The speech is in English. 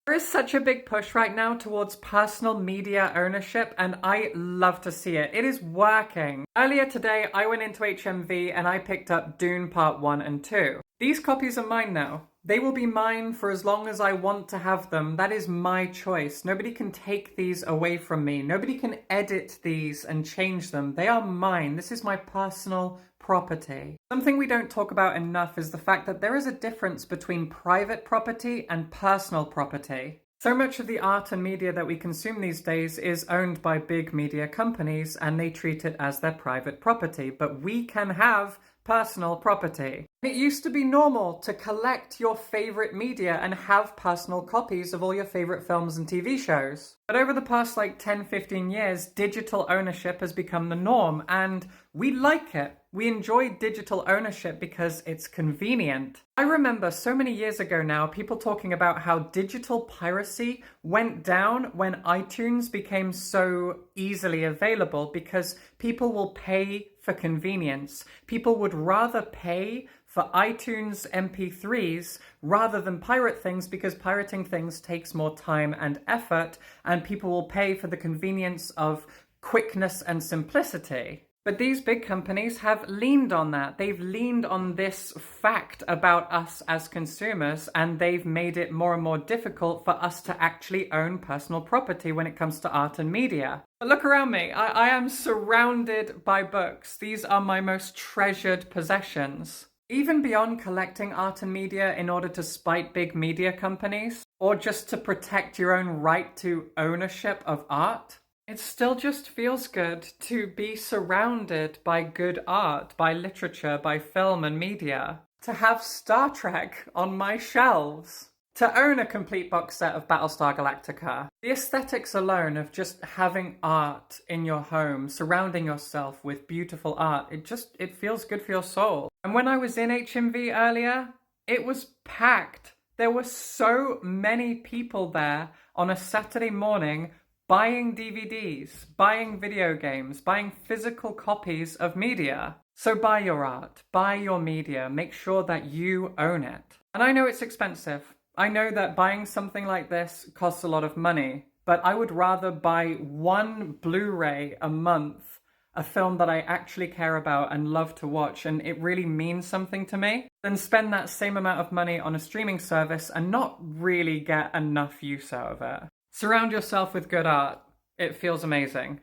There is such a big push right now towards personal media ownership, and I love to see it. It is working. Earlier today, I went into HMV and I picked up Dune Part 1 and 2. These copies are mine now. They will be mine for as long as I want to have them. That is my choice. Nobody can take these away from me. Nobody can edit these and change them. They are mine. This is my personal property. Something we don't talk about enough is the fact that there is a difference between private property and personal property. So much of the art and media that we consume these days is owned by big media companies and they treat it as their private property, but we can have personal property. It used to be normal to collect your favorite media and have personal copies of all your favorite films and TV shows. But over the past 10-15 years, digital ownership has become the norm, and we like it. We enjoy digital ownership because it's convenient. I remember so many years ago now, people talking about how digital piracy went down when iTunes became so easily available because people will pay for convenience. People would rather pay for iTunes MP3s rather than pirate things because pirating things takes more time and effort, and people will pay for the convenience of quickness and simplicity. But these big companies have leaned on that. They've leaned on this fact about us as consumers, and they've made it more and more difficult for us to actually own personal property when it comes to art and media. But look around me. I am surrounded by books. These are my most treasured possessions. Even beyond collecting art and media in order to spite big media companies, or just to protect your own right to ownership of art, it still just feels good to be surrounded by good art, by literature, by film and media. To have Star Trek on my shelves. To own a complete box set of Battlestar Galactica. The aesthetics alone of just having art in your home, surrounding yourself with beautiful art, it feels good for your soul. And when I was in HMV earlier, it was packed. There were so many people there on a Saturday morning buying DVDs, buying video games, buying physical copies of media. So buy your art, buy your media, make sure that you own it. And I know it's expensive. I know that buying something like this costs a lot of money, but I would rather buy one Blu-ray a month, a film that I actually care about and love to watch and it really means something to me, than spend that same amount of money on a streaming service and not really get enough use out of it. Surround yourself with good art. It feels amazing.